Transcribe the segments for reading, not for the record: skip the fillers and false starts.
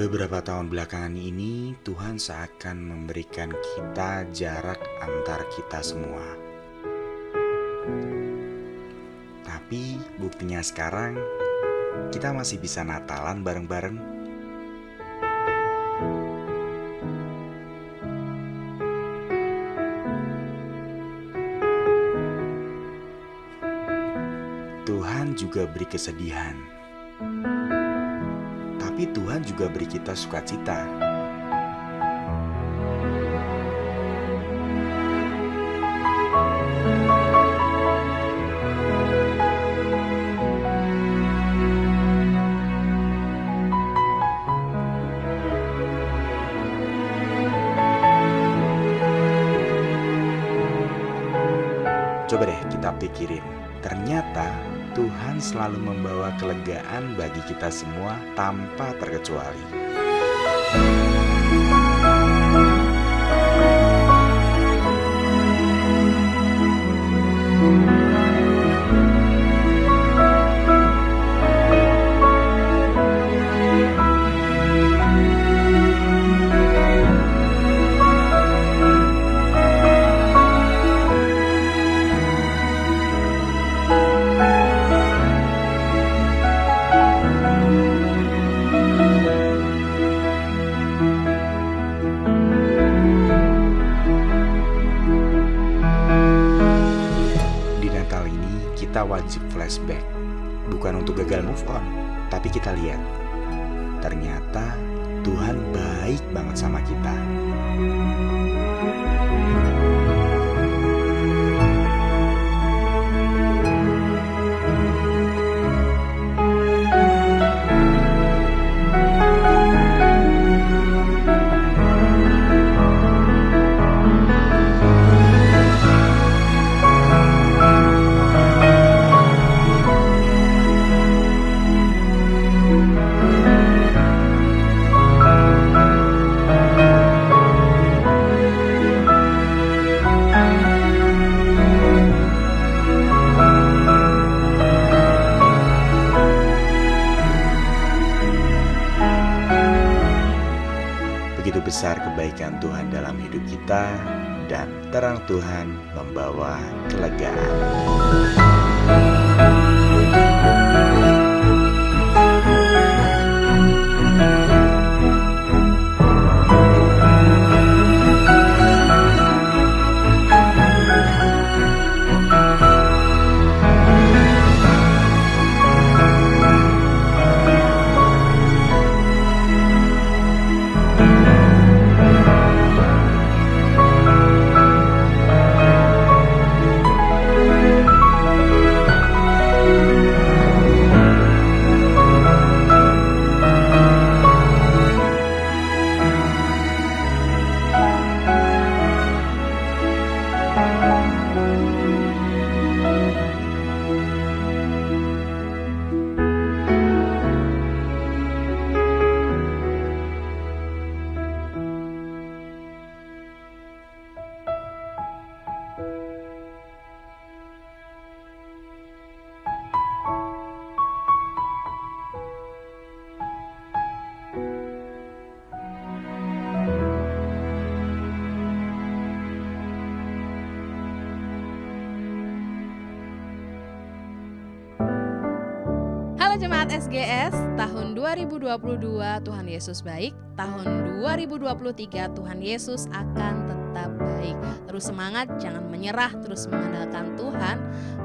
Beberapa tahun belakangan ini, Tuhan seakan memberikan kita jarak antar kita semua. Tapi buktinya sekarang, kita masih bisa Natalan bareng-bareng. Tuhan juga beri kesedihan. Tapi Tuhan juga beri kita sukacita. Coba deh kita pikirin, ternyata Tuhan selalu membawa kelegaan bagi kita semua tanpa terkecuali. Kita wajib flashback, bukan untuk gagal move on, tapi kita lihat, ternyata Tuhan baik banget sama kita. Begitu besar kebaikan Tuhan dalam hidup kita, dan terang Tuhan membawa kelegaan. Jemaat SGS, tahun 2022 Tuhan Yesus baik, tahun 2023 Tuhan Yesus akan tetap baik. Terus semangat, jangan menyerah, terus mengandalkan Tuhan.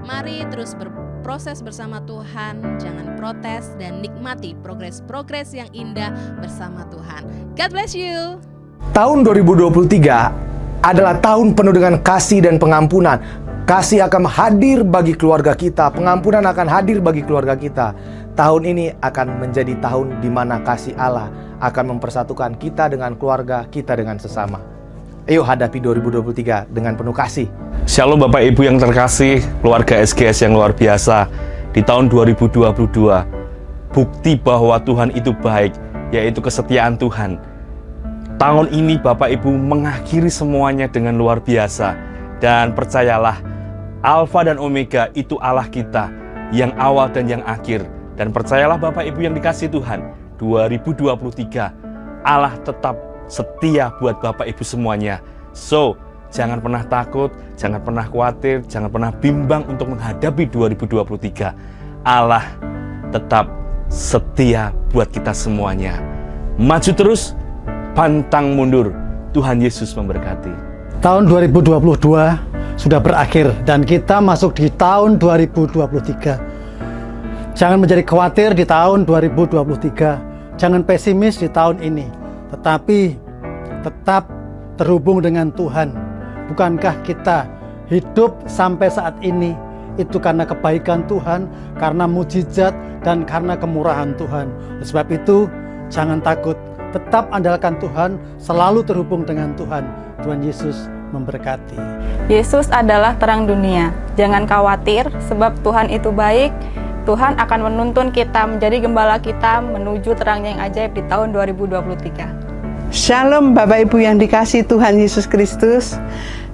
Mari terus berproses bersama Tuhan, jangan protes dan nikmati progres-progres yang indah bersama Tuhan. God bless you. Tahun 2023 adalah tahun penuh dengan kasih dan pengampunan. Kasih akan hadir bagi keluarga kita, pengampunan akan hadir bagi keluarga kita. Tahun ini akan menjadi tahun di mana kasih Allah akan mempersatukan kita dengan keluarga, kita dengan sesama. Ayo hadapi 2023 dengan penuh kasih. Shalom Bapak Ibu yang terkasih, keluarga SGS yang luar biasa. Di tahun 2022, bukti bahwa Tuhan itu baik, yaitu kesetiaan Tuhan. Tahun ini Bapak Ibu mengakhiri semuanya dengan luar biasa. Dan percayalah, Alfa dan Omega itu Allah kita, yang awal dan yang akhir. Dan percayalah Bapak Ibu yang dikasihi Tuhan, 2023 Allah tetap setia buat Bapak Ibu semuanya. So, jangan pernah takut, jangan pernah khawatir, jangan pernah bimbang untuk menghadapi 2023. Allah tetap setia buat kita semuanya. Maju terus, pantang mundur. Tuhan Yesus memberkati. Tahun 2022 sudah berakhir dan kita masuk di tahun 2023. Jangan menjadi khawatir di tahun 2023. Jangan pesimis di tahun ini. Tetapi tetap terhubung dengan Tuhan. Bukankah kita hidup sampai saat ini itu karena kebaikan Tuhan, karena mujizat, dan karena kemurahan Tuhan. Sebab itu jangan takut. Tetap andalkan Tuhan, selalu terhubung dengan Tuhan. Tuhan Yesus memberkati. Yesus adalah terang dunia. Jangan khawatir, sebab Tuhan itu baik. Tuhan akan menuntun kita menjadi gembala kita menuju terangnya yang ajaib di tahun 2023. Shalom Bapak Ibu yang dikasihi Tuhan Yesus Kristus.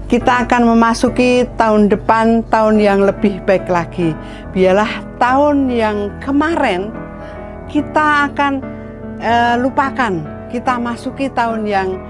Kita akan memasuki tahun depan, tahun yang lebih baik lagi. Biarlah tahun yang kemarin kita akan lupakan, kita masuki tahun yang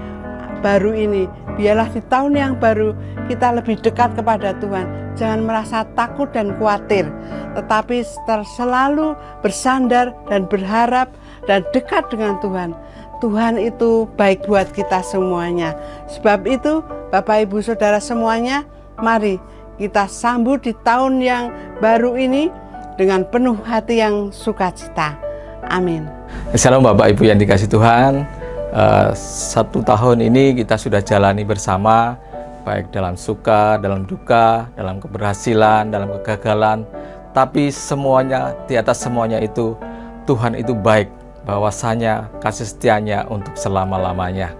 baru ini. Biarlah di tahun yang baru kita lebih dekat kepada Tuhan. Jangan merasa takut dan khawatir, tetapi selalu bersandar dan berharap dan dekat dengan Tuhan. Tuhan itu baik buat kita semuanya. Sebab itu Bapak Ibu Saudara semuanya, mari kita sambut di tahun yang baru ini dengan penuh hati yang sukacita. Amin. Shalom Bapak Ibu yang dikasihi Tuhan. 1 tahun ini kita sudah jalani bersama, baik dalam suka, dalam duka, dalam keberhasilan, dalam kegagalan. Tapi semuanya, di atas semuanya itu, Tuhan itu baik, bahwasanya kasih setianya untuk selama-lamanya.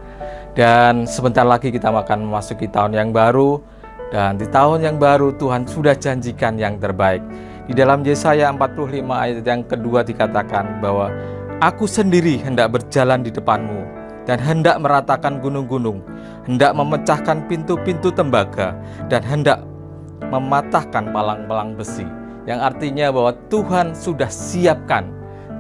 Dan sebentar lagi kita akan memasuki tahun yang baru. Dan di tahun yang baru Tuhan sudah janjikan yang terbaik. Di dalam Yesaya 45 ayat yang kedua dikatakan bahwa Aku sendiri hendak berjalan di depanmu dan hendak meratakan gunung-gunung, hendak memecahkan pintu-pintu tembaga dan hendak mematahkan palang-palang besi. Yang artinya bahwa Tuhan sudah siapkan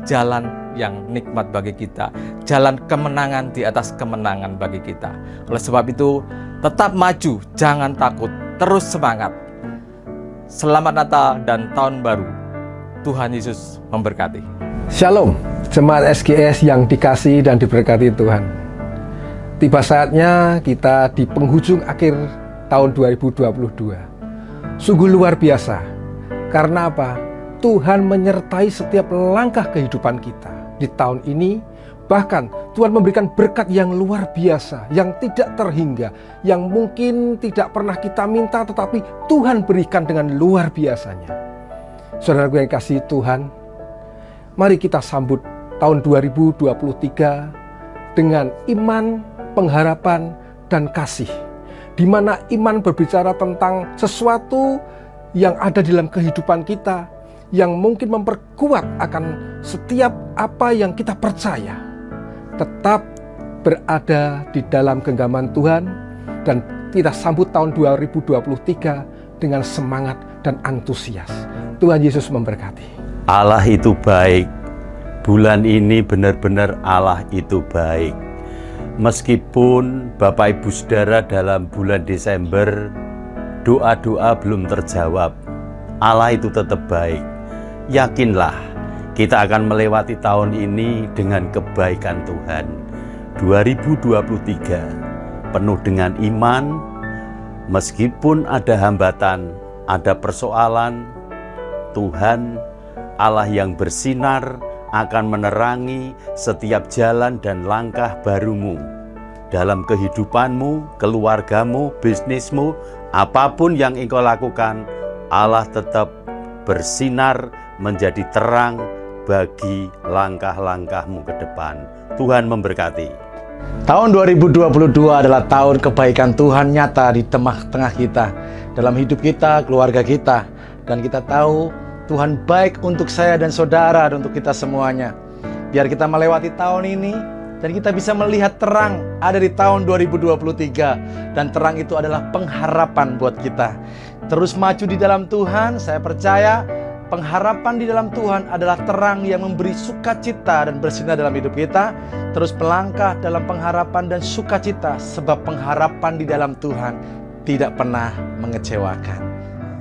jalan yang nikmat bagi kita, jalan kemenangan di atas kemenangan bagi kita. Oleh sebab itu, tetap maju, jangan takut, terus semangat. Selamat Natal dan Tahun Baru. Tuhan Yesus memberkati. Shalom, jemaat SGS yang dikasihi dan diberkati Tuhan. Tiba saatnya kita di penghujung akhir tahun 2022. Sungguh luar biasa. Karena apa? Tuhan menyertai setiap langkah kehidupan kita di tahun ini. Bahkan Tuhan memberikan berkat yang luar biasa, yang tidak terhingga, yang mungkin tidak pernah kita minta, tetapi Tuhan berikan dengan luar biasanya. Saudaraku yang dikasihi Tuhan, mari kita sambut tahun 2023 dengan iman, pengharapan, dan kasih. Di mana iman berbicara tentang sesuatu yang ada di dalam kehidupan kita, yang mungkin memperkuat akan setiap apa yang kita percaya. Tetap berada di dalam genggaman Tuhan, dan kita sambut tahun 2023 dengan semangat dan antusias. Tuhan Yesus memberkati. Allah itu baik. Bulan ini benar-benar Allah itu baik. Meskipun Bapak Ibu Saudara dalam bulan Desember doa-doa belum terjawab, Allah itu tetap baik. Yakinlah, kita akan melewati tahun ini dengan kebaikan Tuhan. 2023 penuh dengan iman, meskipun ada hambatan, ada persoalan, Tuhan Allah yang bersinar akan menerangi setiap jalan dan langkah barumu dalam kehidupanmu, keluargamu, bisnismu, apapun yang engkau lakukan. Allah tetap bersinar menjadi terang bagi langkah-langkahmu ke depan. Tuhan memberkati. Tahun 2022 adalah tahun kebaikan Tuhan nyata di tengah-tengah kita, dalam hidup kita, keluarga kita. Dan kita tahu Tuhan baik untuk saya dan saudara dan untuk kita semuanya. Biar kita melewati tahun ini dan kita bisa melihat terang ada di tahun 2023. Dan terang itu adalah pengharapan buat kita. Terus maju di dalam Tuhan, saya percaya Pengharapan di dalam Tuhan adalah terang yang memberi sukacita dan bersinar dalam hidup kita. Terus melangkah dalam pengharapan dan sukacita, sebab pengharapan di dalam Tuhan tidak pernah mengecewakan.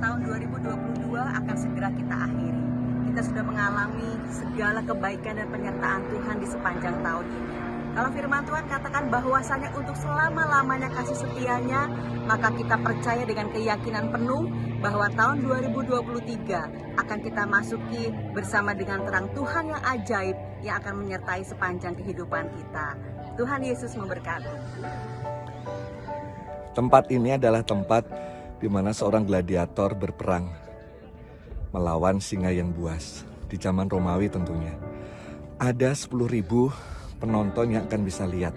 Tahun 2022 akan segera kita akhiri. Kita sudah mengalami segala kebaikan dan penyertaan Tuhan di sepanjang tahun ini. Kalau firman Tuhan katakan bahwasanya untuk selama-lamanya kasih setianya, maka kita percaya dengan keyakinan penuh bahwa tahun 2023 akan kita masuki bersama dengan terang Tuhan yang ajaib yang akan menyertai sepanjang kehidupan kita. Tuhan Yesus memberkati. Tempat ini adalah tempat di mana seorang gladiator berperang melawan singa yang buas di zaman Romawi tentunya. Ada 10.000 penonton yang akan bisa lihat.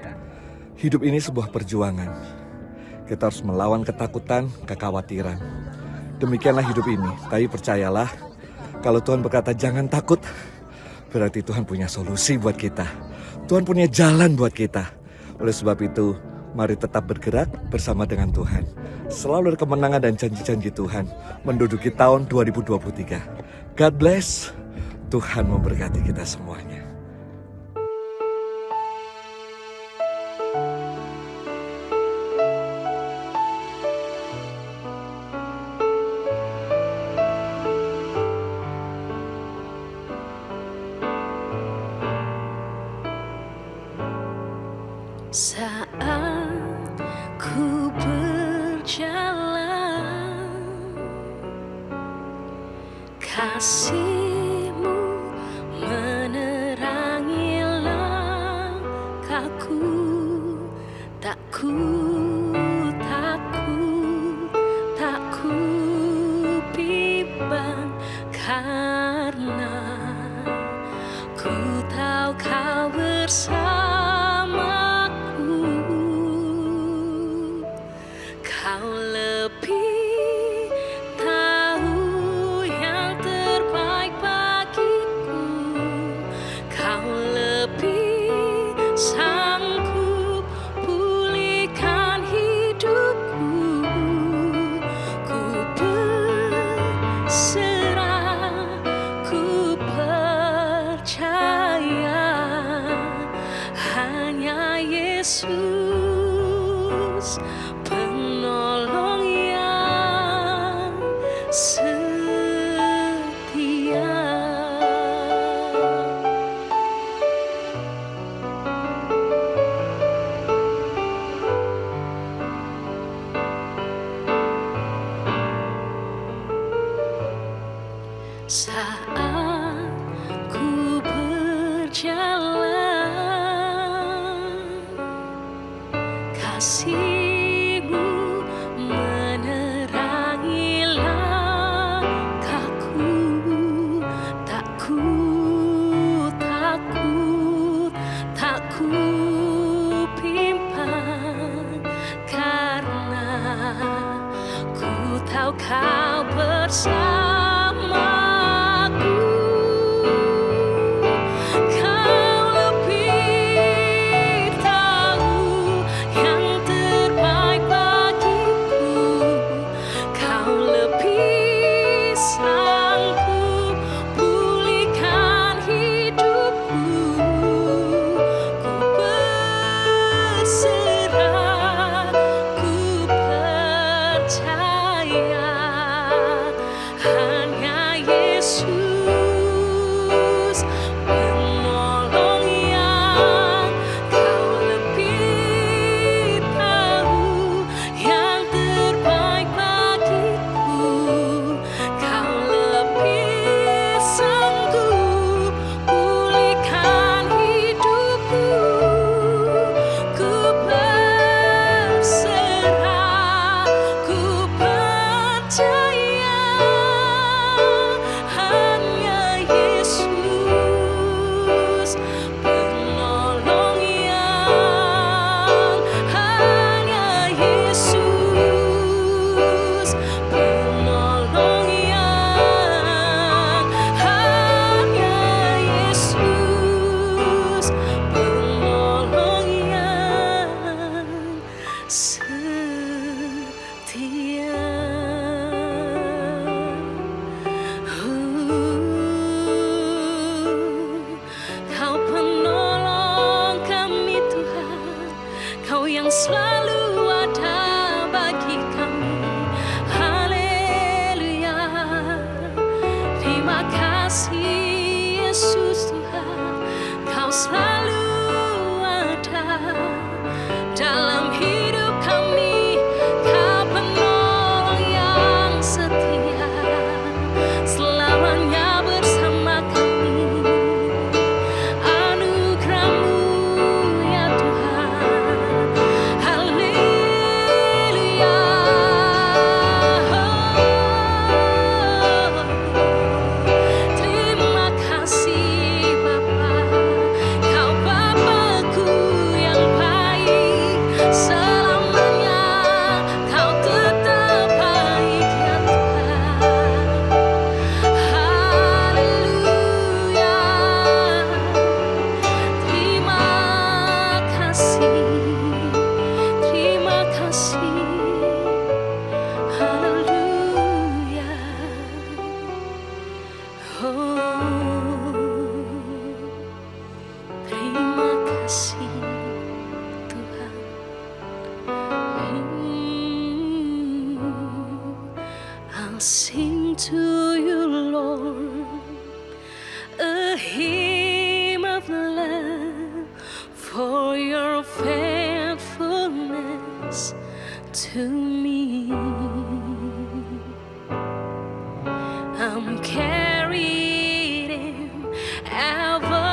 Hidup ini sebuah perjuangan. Kita harus melawan ketakutan, kekhawatiran. Demikianlah hidup ini. Tapi percayalah, kalau Tuhan berkata jangan takut, berarti Tuhan punya solusi buat kita. Tuhan punya jalan buat kita. Oleh sebab itu, mari tetap bergerak bersama dengan Tuhan. Selalu ada kemenangan dan janji-janji Tuhan menduduki tahun 2023. God bless. Tuhan memberkati kita semuanya. Saat ku berjalan, kasih-Mu menerangi langkahku. Tak ku takut, tak ku bimbang, karena ku tahu Kau bersama. Kau lebih tahu yang terbaik bagiku. Kau lebih sanggup pulihkan hidupku. Ku berserah, ku percaya hanya Yesus penolong yang setia. Saat ku berjalan, kasih-Mu menerangi langkahku. Tak ku takut, tak ku bimbang, karena ku tahu Kau bersamaku. Kau lebih tahu yang terbaik bagiku. Kau lebih sanggup pulihkan hidupku. Ku berserah, ku percaya hanya Yesus penolong yang. Kau lebih tahu yang terbaik bagiku. Kau lebih sanggup pulihkan hidupku. Ku berserah, ku percaya hanya Yesus penolong yang. Hanya Yesus penolong yang. Hanya Yesus penolong yang setia. Kau yang selalu ada bagi kami. Haleluya. Terima kasih Yesus Tuhan, Kau selalu ada dalam hidup kami. Kau penolong yang setia, selamanya bersama kami. Anugerah-Mu ya Tuhan. Haleluya. Terima kasih Bapa, Kau Bapakku yang baik. Selamanya Kau tetap baik ya Tuhan. Haleluya. Terima kasih, terima kasih. Haleluya. Oh, terima kasih Tuhan. I'll sing to you, Lord, a hymn of love for your faithfulness to me. I'm carried in everlasting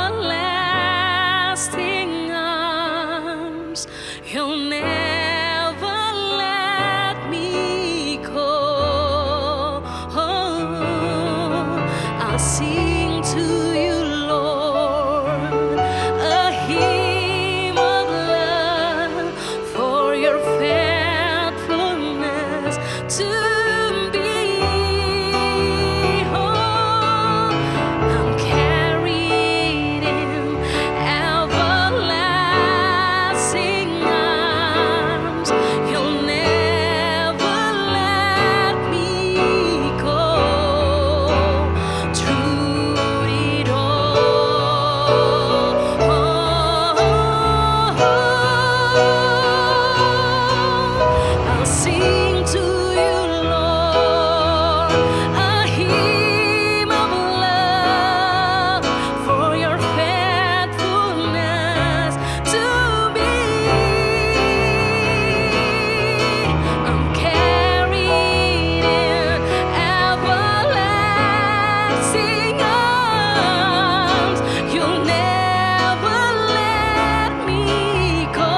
arms. You'll never let me go. I'll sing to you, Lord, a hymn of love for your faithfulness to me. I'm carried in everlasting arms. You'll never let me go. Through it all, I'll sing to you, Lord, a hymn of love for your faithfulness to me. I'm carried in everlasting arms. You'll never let me go.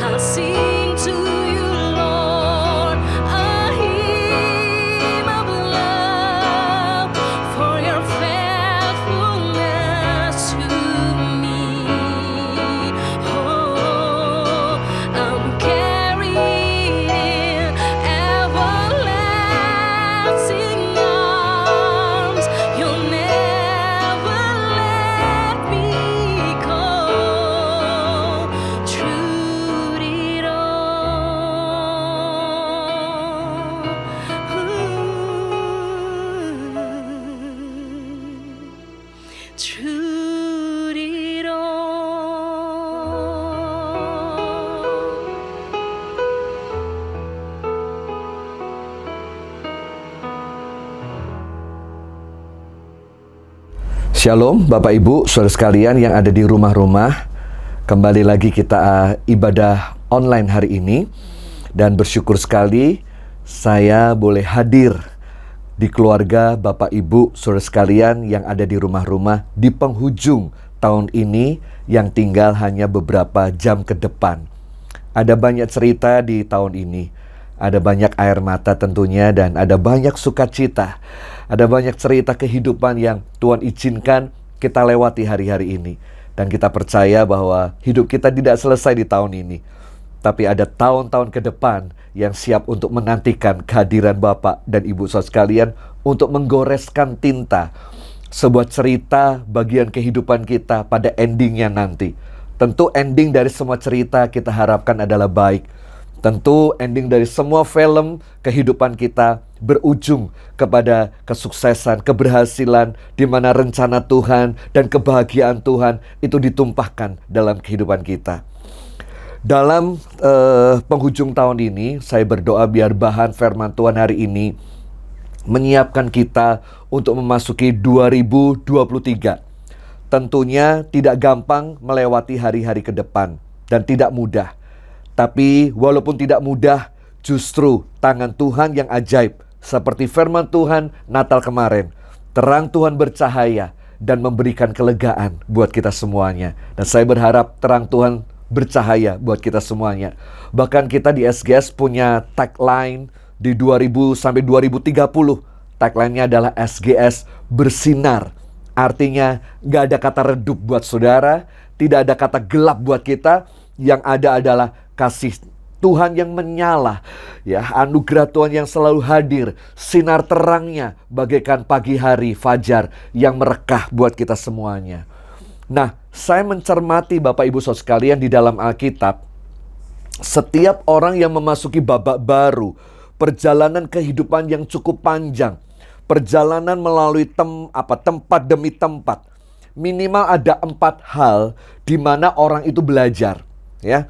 I'll sing to you, Lord, a hymn of love for your faithfulness to me. Oh, I'm carried in everlasting arms. You'll never let me go. Through it all, through it Shalom Bapak Ibu, saudara sekalian yang ada di rumah-rumah. Kembali lagi kita ibadah online hari ini. Dan bersyukur sekali saya boleh hadir di keluarga Bapak Ibu, saudara sekalian yang ada di rumah-rumah di penghujung tahun ini yang tinggal hanya beberapa jam ke depan. Ada banyak cerita di tahun ini. Ada banyak air mata tentunya dan ada banyak sukacita. Ada banyak cerita kehidupan yang Tuhan izinkan kita lewati hari-hari ini. Dan kita percaya bahwa hidup kita tidak selesai di tahun ini. Tapi ada tahun-tahun ke depan yang siap untuk menantikan kehadiran Bapak dan Ibu saudara sekalian untuk menggoreskan tinta sebuah cerita bagian kehidupan kita pada endingnya nanti. Tentu ending dari semua cerita kita harapkan adalah baik. Tentu ending dari semua film kehidupan kita berujung kepada kesuksesan, keberhasilan, di mana rencana Tuhan dan kebahagiaan Tuhan itu ditumpahkan dalam kehidupan kita. Dalam penghujung tahun ini, saya berdoa biar bahan firman Tuhan hari ini menyiapkan kita untuk memasuki 2023. Tentunya tidak gampang melewati hari-hari ke depan dan tidak mudah. Tapi walaupun tidak mudah, justru tangan Tuhan yang ajaib, seperti firman Tuhan Natal kemarin, terang Tuhan bercahaya dan memberikan kelegaan buat kita semuanya. Dan saya berharap terang Tuhan bercahaya buat kita semuanya. Bahkan kita di SGS punya tagline di 2000 sampai 2030. Tagline-nya adalah SGS bersinar. Artinya gak ada kata redup buat saudara, tidak ada kata gelap buat kita. Yang ada adalah kasih Tuhan yang menyala, ya, anugerah Tuhan yang selalu hadir, sinar terangnya bagaikan pagi hari fajar yang merekah buat kita semuanya. Nah, saya mencermati Bapak Ibu Saudara sekalian di dalam Alkitab, setiap orang yang memasuki babak baru, perjalanan kehidupan yang cukup panjang, perjalanan melalui tempat demi tempat, minimal ada 4 hal di mana orang itu belajar, ya.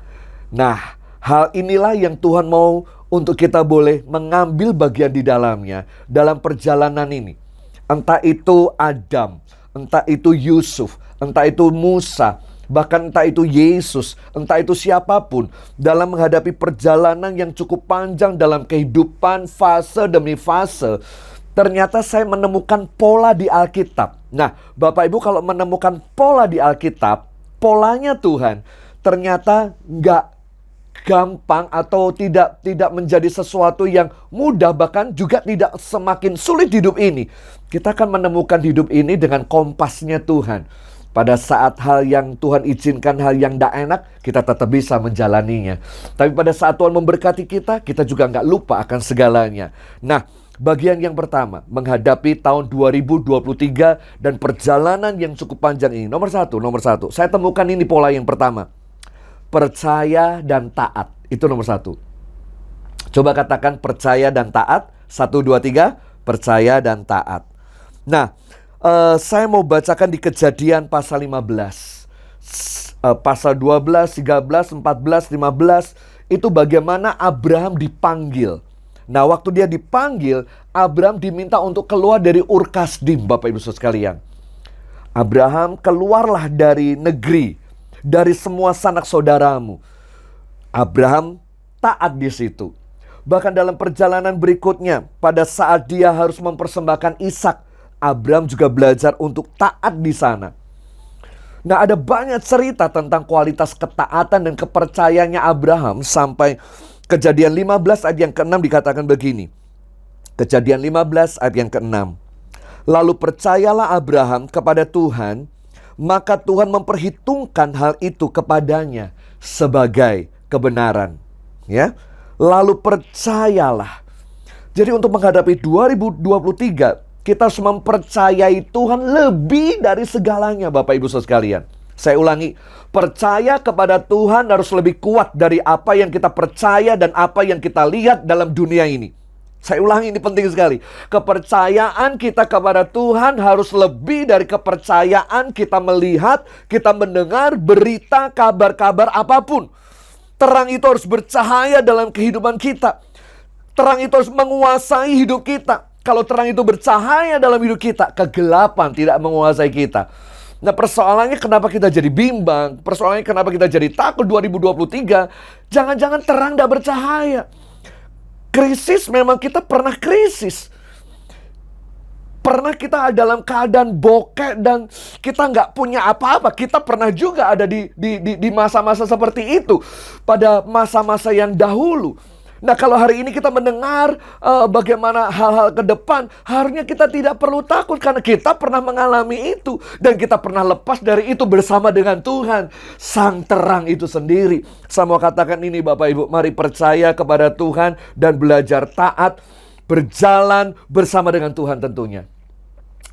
Nah, hal inilah yang Tuhan mau untuk kita boleh mengambil bagian di dalamnya dalam perjalanan ini. Entah itu Adam, entah itu Yusuf, entah itu Musa, bahkan entah itu Yesus, entah itu siapapun, dalam menghadapi perjalanan yang cukup panjang dalam kehidupan fase demi fase, ternyata saya menemukan pola di Alkitab. Nah, Bapak Ibu kalau menemukan pola di Alkitab, polanya Tuhan ternyata nggak gampang atau tidak menjadi sesuatu yang mudah, bahkan juga tidak semakin sulit hidup ini. Kita akan menemukan hidup ini dengan kompasnya Tuhan. Pada saat hal yang Tuhan izinkan, hal yang tidak enak, kita tetap bisa menjalaninya. Tapi pada saat Tuhan memberkati kita, kita juga nggak lupa akan segalanya. Nah, bagian yang pertama, menghadapi tahun 2023 dan perjalanan yang cukup panjang ini. Nomor satu, saya temukan ini pola yang pertama. Percaya dan taat. Itu nomor 1. Coba katakan percaya dan taat. 1, 2, 3. Percaya dan taat. Nah, saya mau bacakan di Kejadian pasal 15. Pasal 12, 13, 14, 15. Itu bagaimana Abraham dipanggil. Nah, waktu dia dipanggil, Abraham diminta untuk keluar dari Ur Kasdim, Bapak Ibu Saudara sekalian. Abraham, keluarlah dari negeri, dari semua sanak saudaramu. Abraham taat di situ. Bahkan dalam perjalanan berikutnya, pada saat dia harus mempersembahkan Ishak, Abraham juga belajar untuk taat di sana. Nah, ada banyak cerita tentang kualitas ketaatan dan kepercayaannya Abraham sampai Kejadian 15 ayat yang ke-6 dikatakan begini. Kejadian 15 ayat yang ke-6. Lalu percayalah Abraham kepada Tuhan, maka Tuhan memperhitungkan hal itu kepadanya sebagai kebenaran. Ya, lalu percayalah. Jadi untuk menghadapi 2023, kita harus mempercayai Tuhan lebih dari segalanya, Bapak Ibu Saudara sekalian. Saya ulangi, percaya kepada Tuhan harus lebih kuat dari apa yang kita percaya dan apa yang kita lihat dalam dunia ini. Saya ulangi, ini penting sekali. Kepercayaan kita kepada Tuhan harus lebih dari kepercayaan kita melihat, kita mendengar berita, kabar-kabar apapun. Terang itu harus bercahaya dalam kehidupan kita. Terang itu harus menguasai hidup kita. Kalau terang itu bercahaya dalam hidup kita, kegelapan tidak menguasai kita. Nah, persoalannya kenapa kita jadi bimbang? Persoalannya kenapa kita jadi takut 2023? Jangan-jangan terang tidak bercahaya. Krisis, memang kita pernah krisis. Pernah kita dalam keadaan bokeh dan kita nggak punya apa-apa. Kita pernah juga ada di masa-masa seperti itu. Pada masa-masa yang dahulu. Nah, kalau hari ini kita mendengar bagaimana hal-hal ke depan, harusnya kita tidak perlu takut karena kita pernah mengalami itu. Dan kita pernah lepas dari itu bersama dengan Tuhan, Sang Terang itu sendiri. Saya mau katakan ini Bapak Ibu, mari percaya kepada Tuhan dan belajar taat, berjalan bersama dengan Tuhan tentunya.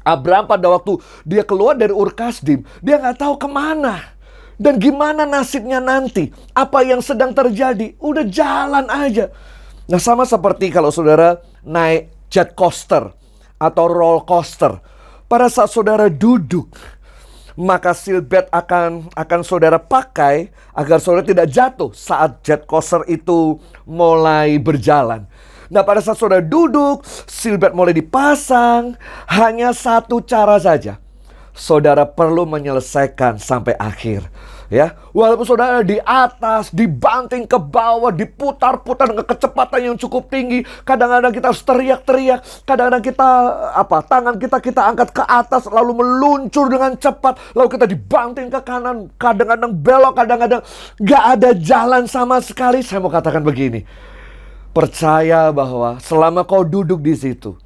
Abraham pada waktu dia keluar dari Ur Kasdim, dia nggak tahu kemana. Dan gimana nasibnya nanti? Apa yang sedang terjadi? Udah jalan aja. Nah, sama seperti kalau saudara naik jet coaster atau roller coaster. Pada saat saudara duduk, maka seatbelt akan saudara pakai agar saudara tidak jatuh saat jet coaster itu mulai berjalan. Nah, pada saat saudara duduk, seatbelt mulai dipasang. Hanya satu cara saja. Saudara perlu menyelesaikan sampai akhir. Ya, walaupun saudara di atas, dibanting ke bawah, diputar-putar dengan kecepatan yang cukup tinggi. Kadang-kadang kita harus teriak-teriak. Kadang-kadang kita tangan kita angkat ke atas lalu meluncur dengan cepat. Lalu kita dibanting ke kanan, kadang-kadang belok, kadang-kadang gak ada jalan sama sekali. Saya mau katakan begini. Percaya bahwa selama kau duduk di situ,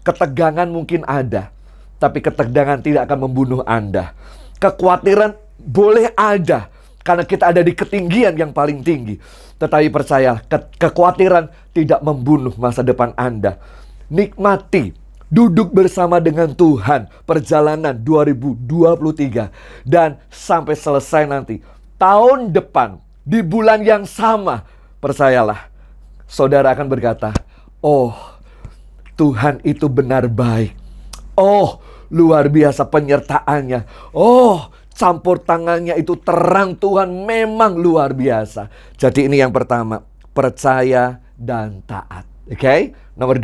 ketegangan mungkin ada, tapi ketegangan tidak akan membunuh Anda. Kekhawatiran boleh ada, karena kita ada di ketinggian yang paling tinggi. Tetapi percaya, kekhawatiran tidak membunuh masa depan Anda. Nikmati, duduk bersama dengan Tuhan perjalanan 2023. Dan sampai selesai nanti, tahun depan, di bulan yang sama, percayalah, saudara akan berkata, oh, Tuhan itu benar baik. Oh, luar biasa penyertaannya. Oh, campur tangannya itu terang Tuhan memang luar biasa. Jadi ini yang pertama, percaya dan taat. Oke? Nomor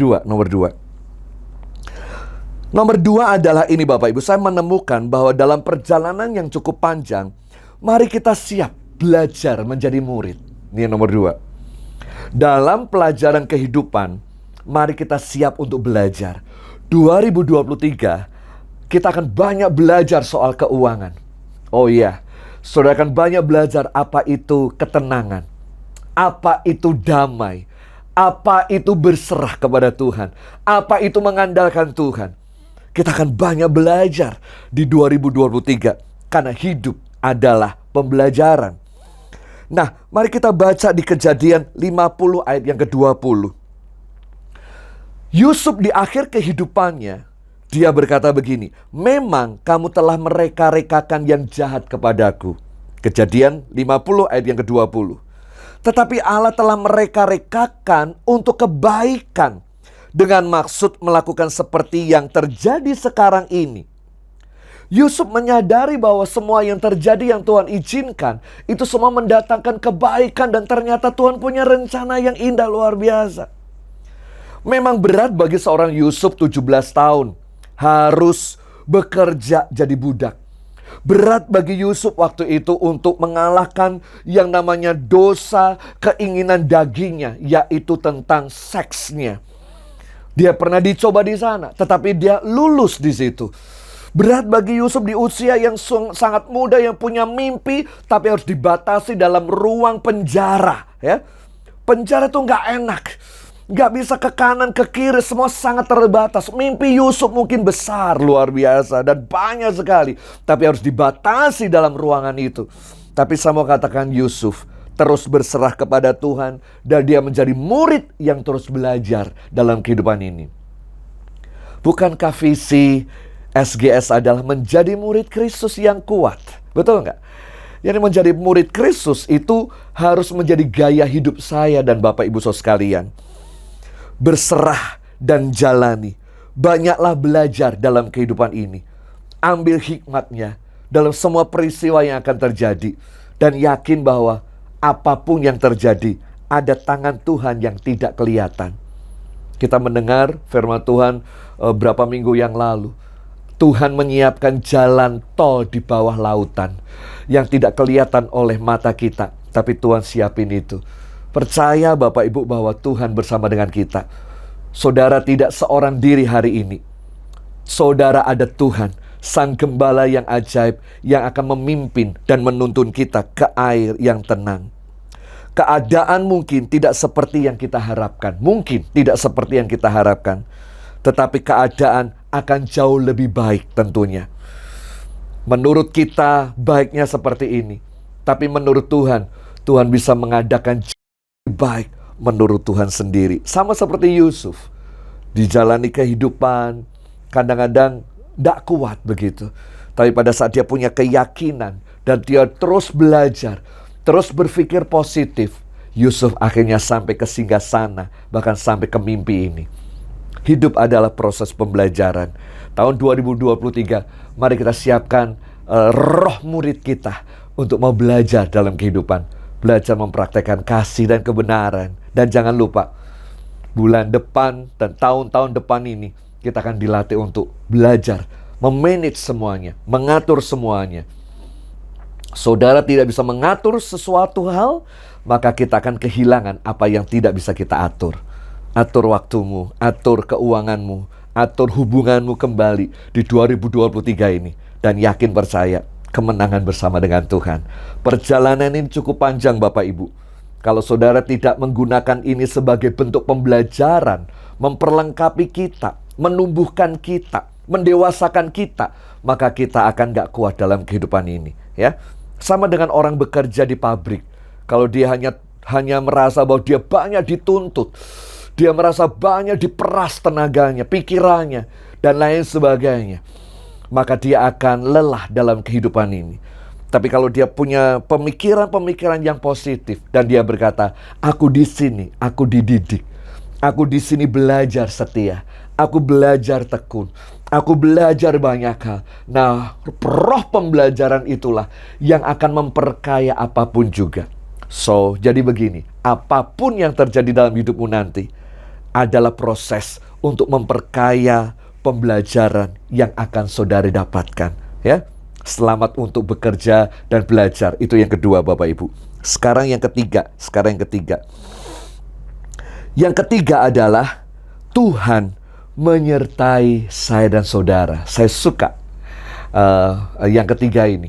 dua adalah ini Bapak Ibu. Saya menemukan bahwa dalam perjalanan yang cukup panjang, mari kita siap belajar menjadi murid. Ini yang nomor 2. Dalam pelajaran kehidupan, mari kita siap untuk belajar. 2023 kita akan banyak belajar soal keuangan. Oh iya, saudara akan banyak belajar apa itu ketenangan, apa itu damai, apa itu berserah kepada Tuhan, apa itu mengandalkan Tuhan. Kita akan banyak belajar di 2023 karena hidup adalah pembelajaran. Nah, mari kita baca di Kejadian 50 ayat yang ke-20. Yusuf di akhir kehidupannya, dia berkata begini, memang kamu telah mereka-rekakan yang jahat kepadaku. Kejadian 50 ayat yang ke-20. Tetapi Allah telah mereka-rekakan untuk kebaikan, dengan maksud melakukan seperti yang terjadi sekarang ini. Yusuf menyadari bahwa semua yang terjadi yang Tuhan izinkan, itu semua mendatangkan kebaikan, dan ternyata Tuhan punya rencana yang indah luar biasa. Memang berat bagi seorang Yusuf 17 tahun. Harus bekerja jadi budak. Berat bagi Yusuf waktu itu untuk mengalahkan yang namanya dosa keinginan dagingnya, yaitu tentang seksnya. Dia pernah dicoba di sana, tetapi dia lulus di situ. Berat bagi Yusuf di usia yang sangat muda, yang punya mimpi, tapi harus dibatasi dalam ruang penjara. Ya, penjara itu nggak enak. Gak bisa ke kanan, ke kiri, semua sangat terbatas. Mimpi Yusuf mungkin besar, luar biasa, dan banyak sekali. Tapi harus dibatasi dalam ruangan itu. Tapi saya mau katakan Yusuf terus berserah kepada Tuhan. Dan dia menjadi murid yang terus belajar dalam kehidupan ini. Bukankah visi SGS adalah menjadi murid Kristus yang kuat? Betul nggak? Yang menjadi murid Kristus itu harus menjadi gaya hidup saya dan Bapak Ibu Saudara sekalian. Berserah dan jalani. Banyaklah belajar dalam kehidupan ini. Ambil hikmatnya dalam semua peristiwa yang akan terjadi. Dan yakin bahwa apapun yang terjadi, ada tangan Tuhan yang tidak kelihatan. Kita mendengar firman Tuhan berapa minggu yang lalu. Tuhan menyiapkan jalan tol di bawah lautan yang tidak kelihatan oleh mata kita, tapi Tuhan siapin itu. Percaya Bapak Ibu bahwa Tuhan bersama dengan kita. Saudara tidak seorang diri hari ini. Saudara ada Tuhan, Sang Gembala yang ajaib, yang akan memimpin dan menuntun kita ke air yang tenang. Keadaan mungkin tidak seperti yang kita harapkan. Mungkin tidak seperti yang kita harapkan. Tetapi keadaan akan jauh lebih baik tentunya. Menurut kita baiknya seperti ini. Tapi menurut Tuhan, Tuhan bisa mengadakan baik menurut Tuhan sendiri. Sama seperti Yusuf. Dijalani kehidupan, kadang-kadang tidak kuat begitu. Tapi pada saat dia punya keyakinan dan dia terus belajar, terus berpikir positif, Yusuf akhirnya sampai ke singgasana, bahkan sampai ke mimpi ini. Hidup adalah proses pembelajaran. Tahun 2023, mari kita siapkan roh murid kita untuk mau belajar dalam kehidupan. Belajar mempraktekkan kasih dan kebenaran. Dan jangan lupa, bulan depan dan tahun-tahun depan ini, kita akan dilatih untuk belajar, memanage semuanya, mengatur semuanya. Saudara tidak bisa mengatur sesuatu hal, maka kita akan kehilangan apa yang tidak bisa kita atur. Atur waktumu, atur keuanganmu, atur hubunganmu kembali di 2023 ini. Dan yakin percaya, kemenangan bersama dengan Tuhan. Perjalanan ini cukup panjang Bapak Ibu. Kalau saudara tidak menggunakan ini sebagai bentuk pembelajaran, memperlengkapi kita, menumbuhkan kita, mendewasakan kita, maka kita akan gak kuat dalam kehidupan ini. Ya, sama dengan orang bekerja di pabrik. Kalau dia hanya merasa bahwa dia banyak dituntut, dia merasa banyak diperas tenaganya, pikirannya, dan lain sebagainya, maka dia akan lelah dalam kehidupan ini. Tapi kalau dia punya pemikiran-pemikiran yang positif, dan dia berkata, aku di sini, aku dididik, aku di sini belajar setia, aku belajar tekun, aku belajar banyak hal. Nah, roh pembelajaran itulah yang akan memperkaya apapun juga. So, jadi begini, apapun yang terjadi dalam hidupmu nanti adalah proses untuk memperkaya pembelajaran yang akan saudari dapatkan. Ya, selamat untuk bekerja dan belajar. Itu yang kedua Bapak Ibu. Sekarang yang ketiga. Yang ketiga adalah Tuhan menyertai saya dan saudara. Saya suka yang ketiga ini.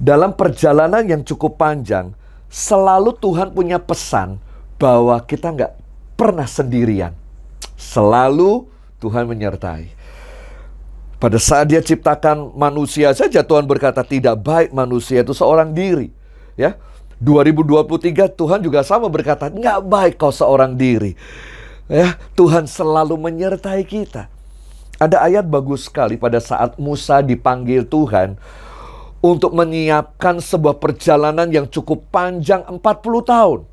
Dalam perjalanan yang cukup panjang, selalu Tuhan punya pesan bahwa kita nggak pernah sendirian. Selalu Tuhan menyertai. Pada saat dia ciptakan manusia saja, Tuhan berkata tidak baik manusia itu seorang diri. Ya, 2023 Tuhan juga sama berkata nggak baik kau seorang diri. Ya, Tuhan selalu menyertai kita. Ada ayat bagus sekali pada saat Musa dipanggil Tuhan untuk menyiapkan sebuah perjalanan yang cukup panjang 40 tahun.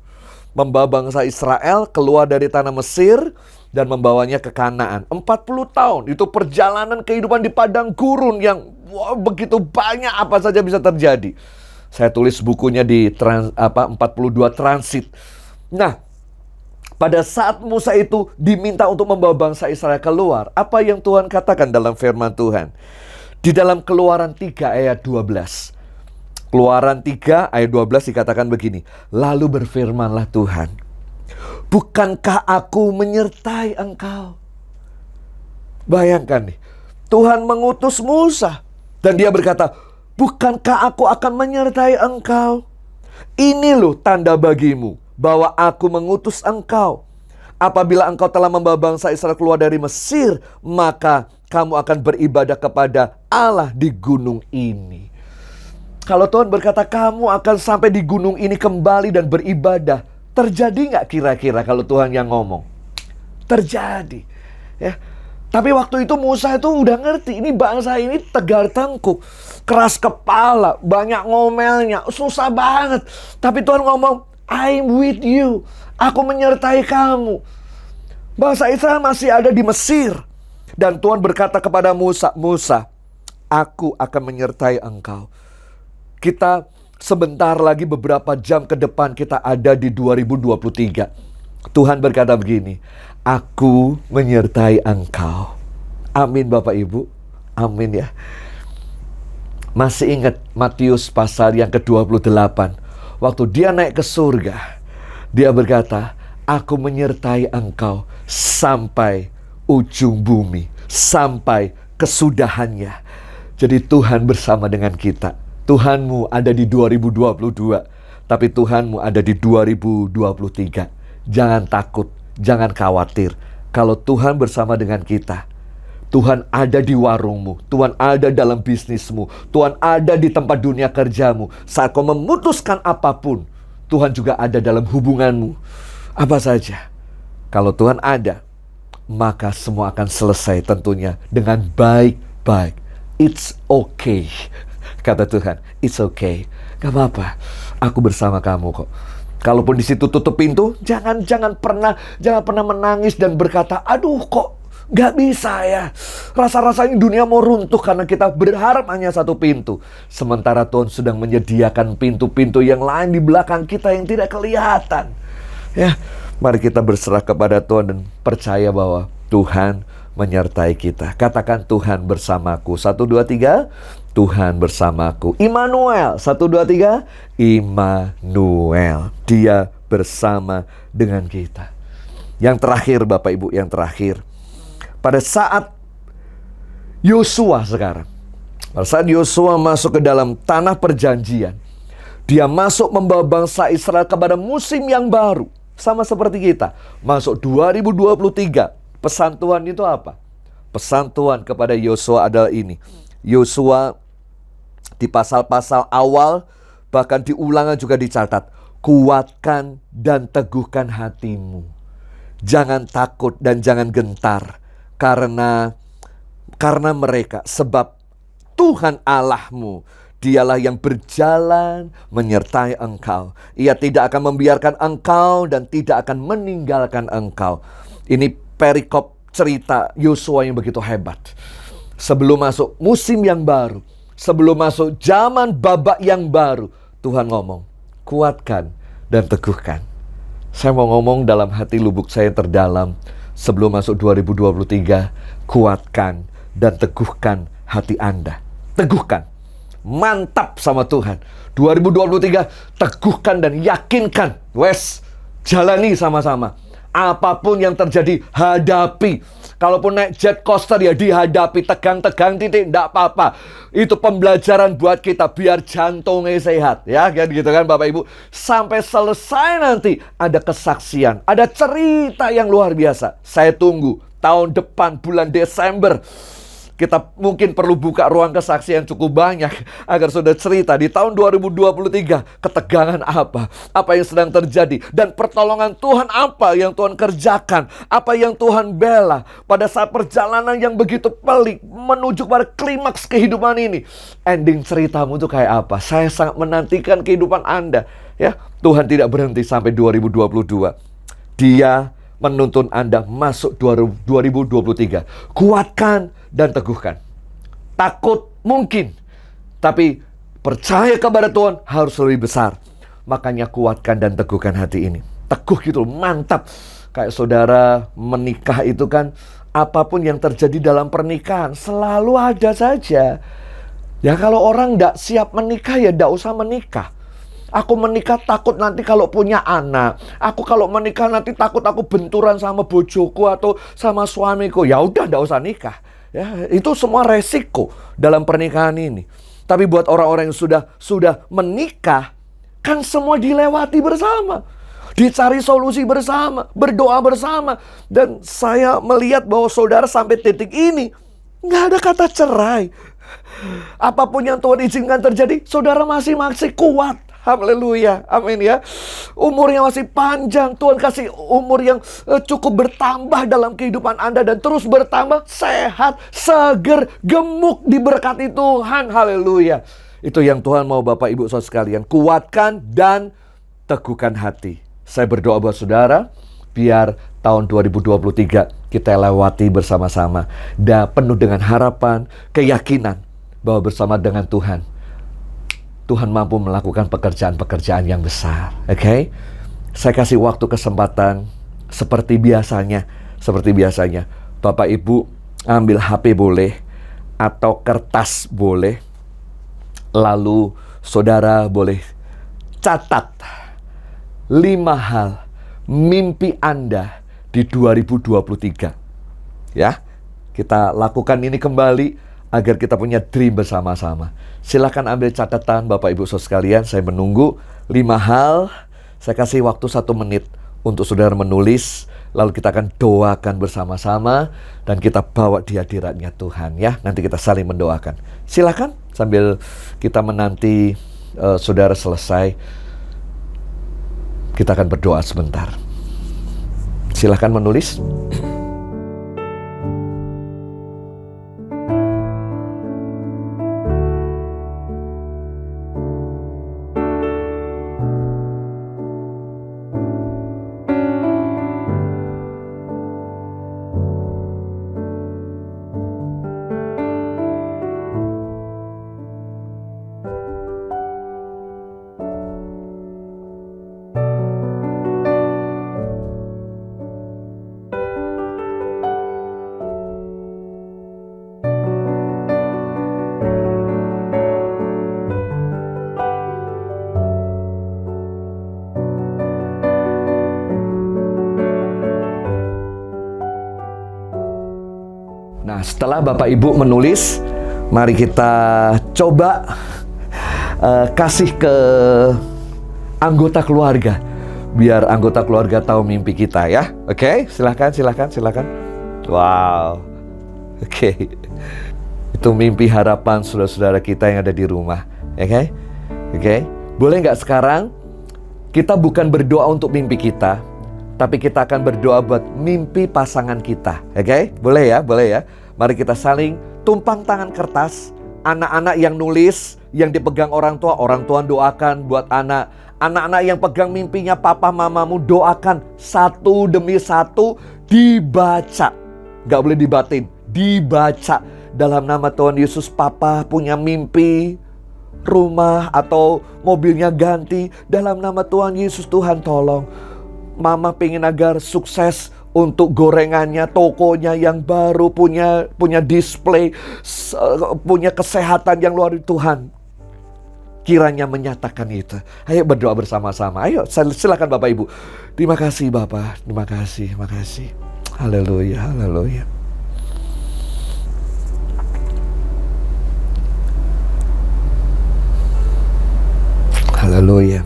Membawa bangsa Israel keluar dari tanah Mesir dan membawanya ke Kanaan. 40 tahun, itu perjalanan kehidupan di padang gurun yang begitu banyak apa saja bisa terjadi. Saya tulis bukunya di 42 Transit. Nah, pada saat Musa itu diminta untuk membawa bangsa Israel keluar, apa yang Tuhan katakan dalam firman Tuhan? Di dalam Keluaran 3 ayat 12. Keluaran 3 ayat 12 dikatakan begini. Lalu berfirmanlah Tuhan, bukankah aku menyertai engkau? Bayangkan nih, Tuhan mengutus Musa dan dia berkata, bukankah aku akan menyertai engkau? Ini loh tanda bagimu bahwa aku mengutus engkau. Apabila engkau telah membawa bangsa Israel keluar dari Mesir, maka kamu akan beribadah kepada Allah di gunung ini. Kalau Tuhan berkata kamu akan sampai di gunung ini kembali dan beribadah, terjadi nggak kira-kira kalau Tuhan yang ngomong? Terjadi. Ya. Tapi waktu itu Musa itu udah ngerti, ini bangsa ini tegar tengkuk, keras kepala, banyak ngomelnya, susah banget. Tapi Tuhan ngomong, I'm with you. Aku menyertai kamu. Bangsa Israel masih ada di Mesir. Dan Tuhan berkata kepada Musa, Musa, aku akan menyertai engkau. Kita sebentar lagi beberapa jam ke depan kita ada di 2023. Tuhan berkata begini, aku menyertai engkau. Amin Bapak Ibu. Amin ya. Masih ingat Matius pasal yang ke-28. Waktu dia naik ke surga, dia berkata, aku menyertai engkau sampai ujung bumi, sampai kesudahannya. Jadi Tuhan bersama dengan kita. Tuhanmu ada di 2022, tapi Tuhanmu ada di 2023. Jangan takut, jangan khawatir. Kalau Tuhan bersama dengan kita, Tuhan ada di warungmu, Tuhan ada dalam bisnismu, Tuhan ada di tempat dunia kerjamu. Saat kau memutuskan apapun, Tuhan juga ada dalam hubunganmu. Apa saja, kalau Tuhan ada, maka semua akan selesai tentunya dengan baik-baik. It's okay. Kata Tuhan, it's okay. Gak apa-apa, aku bersama kamu kok. Kalaupun di situ tutup pintu, jangan pernah menangis dan berkata, aduh kok gak bisa ya. Rasa-rasanya dunia mau runtuh karena kita berharap hanya satu pintu. Sementara Tuhan sedang menyediakan pintu-pintu yang lain di belakang kita yang tidak kelihatan. Ya, mari kita berserah kepada Tuhan dan percaya bahwa Tuhan menyertai kita. Katakan, Tuhan bersamaku. 1, 2, 3. Tuhan bersamaku. Immanuel. 1, 2, 3. Immanuel. Dia bersama dengan kita. Yang terakhir Bapak Ibu, yang terakhir. Pada saat Yosua sekarang. Pada saat Yosua masuk ke dalam tanah perjanjian. Dia masuk membawa bangsa Israel kepada musim yang baru. Sama seperti kita. Masuk 2023. Pesan Tuhan itu apa? Pesan Tuhan kepada Yosua adalah ini. Yosua di pasal-pasal awal, bahkan di ulangan juga dicatat, kuatkan dan teguhkan hatimu. Jangan takut dan jangan gentar karena mereka, sebab Tuhan Allahmu, Dialah yang berjalan menyertai engkau. Ia tidak akan membiarkan engkau dan tidak akan meninggalkan engkau. Ini perikop cerita Yosua yang begitu hebat. Sebelum masuk musim yang baru, sebelum masuk zaman babak yang baru, Tuhan ngomong, kuatkan dan teguhkan. Saya mau ngomong dalam hati lubuk saya terdalam, sebelum masuk 2023, kuatkan dan teguhkan hati Anda. Teguhkan. Mantap sama Tuhan. 2023, teguhkan dan yakinkan. Wes, jalani sama-sama. Apapun yang terjadi, hadapi. Kalaupun naik jet coaster ya dihadapi. Tegang-tegang titik, enggak apa-apa. Itu pembelajaran buat kita biar jantungnya sehat. Ya kan gitu kan Bapak Ibu. Sampai selesai nanti ada kesaksian. Ada cerita yang luar biasa. Saya tunggu tahun depan bulan Desember. Kita mungkin perlu buka ruang kesaksian cukup banyak agar saudara cerita di tahun 2023 ketegangan apa yang sedang terjadi, dan pertolongan Tuhan apa yang Tuhan kerjakan, apa yang Tuhan bela pada saat perjalanan yang begitu pelik menuju pada klimaks kehidupan ini. Ending ceritamu itu kayak apa? Saya sangat menantikan kehidupan Anda. Ya, Tuhan tidak berhenti sampai 2022. Dia menuntun Anda masuk 2023. Kuatkan dan teguhkan. Takut mungkin, tapi percaya kepada Tuhan harus lebih besar. Makanya kuatkan dan teguhkan hati ini. Teguh gitu, mantap. Kayak saudara menikah itu kan, apapun yang terjadi dalam pernikahan selalu ada saja. Ya kalau orang tidak siap menikah ya tidak usah menikah. Aku menikah takut nanti kalau punya anak. Aku kalau menikah nanti takut aku benturan sama bojoku atau sama suamiku. Ya udah, enggak usah nikah. Ya, itu semua resiko dalam pernikahan ini. Tapi buat orang-orang yang sudah menikah, kan semua dilewati bersama. Dicari solusi bersama, berdoa bersama. Dan saya melihat bahwa saudara sampai titik ini nggak ada kata cerai. Apapun yang Tuhan izinkan terjadi, saudara masih kuat. Haleluya, amin ya. Umurnya masih panjang. Tuhan kasih umur yang cukup bertambah dalam kehidupan Anda. Dan terus bertambah, sehat, seger, gemuk, diberkati Tuhan. Haleluya. Itu yang Tuhan mau Bapak Ibu saudara sekalian. Kuatkan dan teguhkan hati. Saya berdoa buat saudara, biar tahun 2023 kita lewati bersama-sama. Dan penuh dengan harapan, keyakinan bahwa bersama dengan Tuhan, Tuhan mampu melakukan pekerjaan-pekerjaan yang besar. Oke? Saya kasih waktu kesempatan seperti biasanya. Bapak Ibu ambil HP boleh atau kertas boleh. Lalu saudara boleh catat 5 hal mimpi Anda di 2023. Ya. Kita lakukan ini kembali agar kita punya dream bersama-sama. Silakan ambil catatan Bapak Ibu saudara sekalian. Saya menunggu 5 hal. Saya kasih waktu 1 menit untuk saudara menulis. Lalu kita akan doakan bersama-sama. Dan kita bawa di hadiratnya Tuhan ya. Nanti kita saling mendoakan. Silakan sambil kita menanti saudara selesai. Kita akan berdoa sebentar. Silakan menulis. setelah Bapak Ibu menulis, mari kita coba kasih ke anggota keluarga, biar anggota keluarga tahu mimpi kita ya. Oke, silakan. Wow. Oke. Itu mimpi harapan saudara-saudara kita yang ada di rumah. Oke. Boleh nggak sekarang kita bukan berdoa untuk mimpi kita, tapi kita akan berdoa buat mimpi pasangan kita. Oke? Boleh ya? Mari kita saling tumpang tangan kertas. Anak-anak yang nulis, yang dipegang orang tua doakan buat anak. Anak-anak yang pegang mimpinya papa mamamu, doakan satu demi satu, dibaca. Gak boleh dibatin, dibaca. Dalam nama Tuhan Yesus, papa punya mimpi rumah atau mobilnya ganti. Dalam nama Tuhan Yesus, Tuhan tolong. Mama pengen agar sukses untuk gorengannya, tokonya yang baru, punya display, punya kesehatan yang luar biasa. Tuhan kiranya menyatakan itu. Ayo berdoa bersama-sama. Ayo silakan Bapak Ibu. Terima kasih Bapak, terima kasih. Haleluya. Haleluya.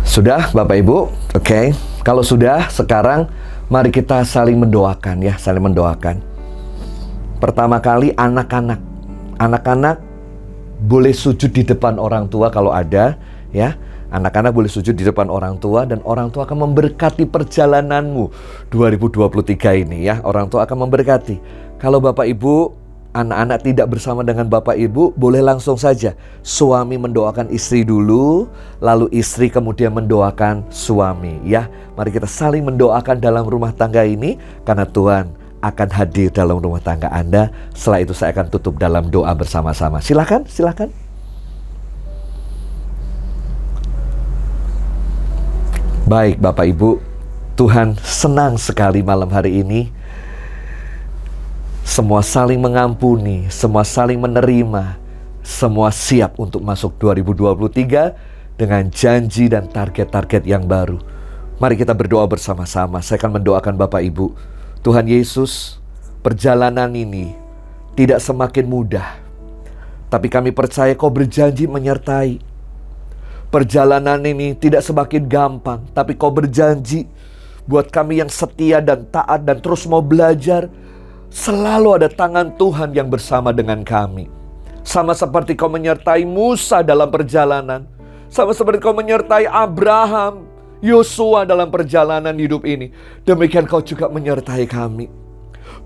Sudah Bapak Ibu? Oke. Kalau sudah, sekarang mari kita saling mendoakan ya, saling mendoakan. Pertama kali anak-anak. Anak-anak boleh sujud di depan orang tua kalau ada ya. Anak-anak boleh sujud di depan orang tua dan orang tua akan memberkati perjalananmu 2023 ini ya. Orang tua akan memberkati. Kalau Bapak Ibu, anak-anak tidak bersama dengan Bapak Ibu, boleh langsung saja suami mendoakan istri dulu, lalu istri kemudian mendoakan suami ya. Mari kita saling mendoakan dalam rumah tangga ini, karena Tuhan akan hadir dalam rumah tangga Anda. Setelah itu saya akan tutup dalam doa bersama-sama. Silakan. Baik Bapak Ibu, Tuhan senang sekali malam hari ini. Semua saling mengampuni, semua saling menerima, semua siap untuk masuk 2023 dengan janji dan target-target yang baru. Mari kita berdoa bersama-sama. Saya akan mendoakan Bapak Ibu. Tuhan Yesus, perjalanan ini tidak semakin mudah, tapi kami percaya Kau berjanji menyertai. Perjalanan ini tidak semakin gampang, tapi Kau berjanji buat kami yang setia dan taat dan terus mau belajar. Selalu ada tangan Tuhan yang bersama dengan kami. Sama seperti Kau menyertai Musa dalam perjalanan. Sama seperti Kau menyertai Abraham, Yosua dalam perjalanan hidup ini. Demikian Kau juga menyertai kami.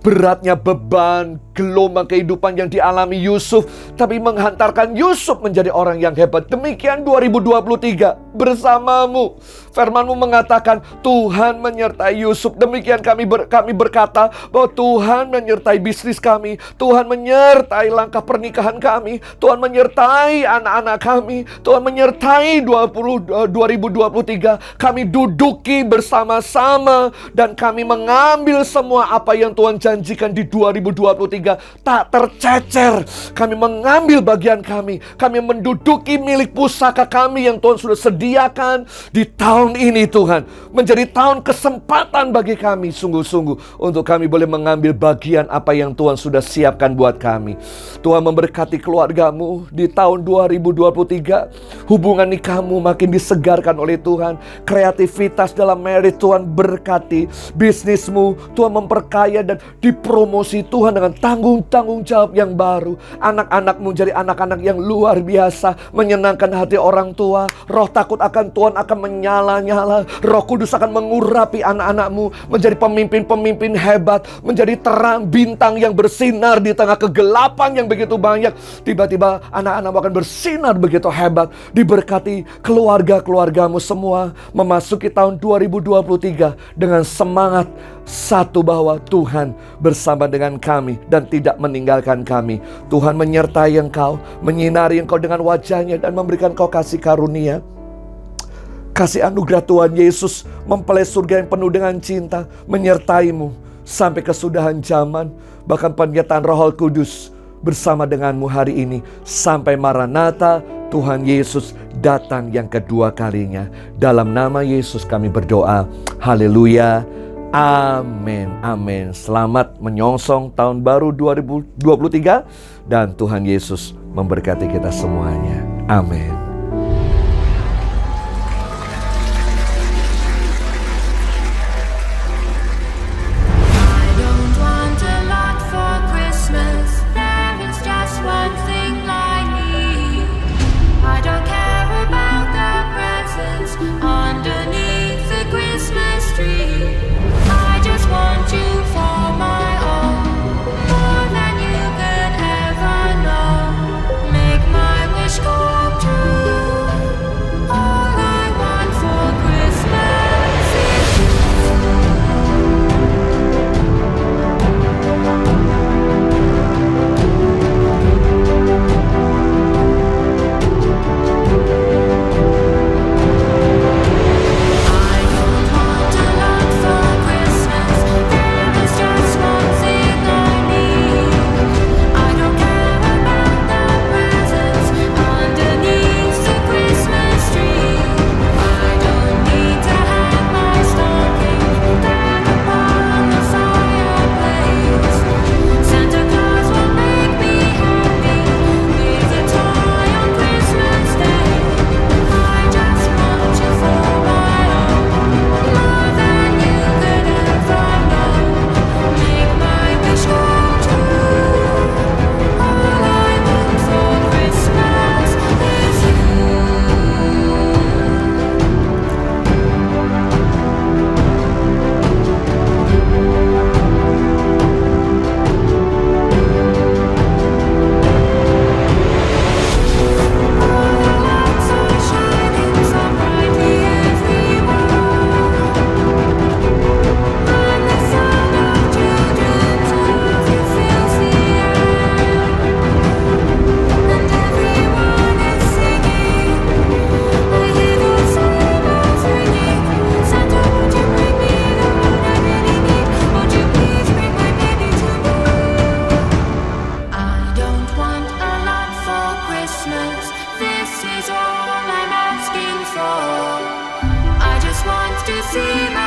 Beratnya beban, gelombang kehidupan yang dialami Yusuf, tapi menghantarkan Yusuf menjadi orang yang hebat. Demikian 2023 bersamamu. Firman-Mu mengatakan Tuhan menyertai Yusuf. Demikian kami berkata bahwa Tuhan menyertai bisnis kami, Tuhan menyertai langkah pernikahan kami, Tuhan menyertai anak-anak kami, Tuhan menyertai 2023. Kami duduki bersama-sama dan kami mengambil semua apa yang Tuhan janjikan di 2023 tak tercecer. Kami mengambil bagian kami menduduki milik pusaka kami yang Tuhan sudah sediakan di tahun ini. Tuhan, menjadi tahun kesempatan bagi kami sungguh-sungguh untuk kami boleh mengambil bagian apa yang Tuhan sudah siapkan buat kami. Tuhan memberkati keluargamu di tahun 2023. Hubungan nikahmu makin disegarkan oleh Tuhan. Kreativitas dalam marriage Tuhan berkati. Bisnismu Tuhan memperkaya dan dipromosi Tuhan dengan tanggung jawab yang baru. Anak-anakmu jadi anak-anak yang luar biasa, menyenangkan hati orang tua. Roh takut akan Tuhan akan menyala-nyala. Roh Kudus akan mengurapi anak-anakmu menjadi pemimpin-pemimpin hebat, menjadi terang bintang yang bersinar di tengah kegelapan yang begitu banyak. Tiba-tiba anak-anakmu akan bersinar begitu hebat. Diberkati keluarga-keluargamu semua memasuki tahun 2023 dengan semangat satu bahwa Tuhan bersama dengan kami dan tidak meninggalkan kami. Tuhan menyertai engkau, menyinari engkau dengan wajahnya dan memberikan kau kasih karunia. Kasih anugerah Tuhan Yesus mempelai surga yang penuh dengan cinta menyertaimu sampai kesudahan zaman. Bahkan penyertaan Roh Kudus bersama denganmu hari ini sampai Maranatha, Tuhan Yesus datang yang kedua kalinya. Dalam nama Yesus kami berdoa. Haleluya. Amin, amin. Selamat menyongsong tahun baru 2023 dan Tuhan Yesus memberkati kita semuanya. Amin. This is all I'm asking for. I just want to see my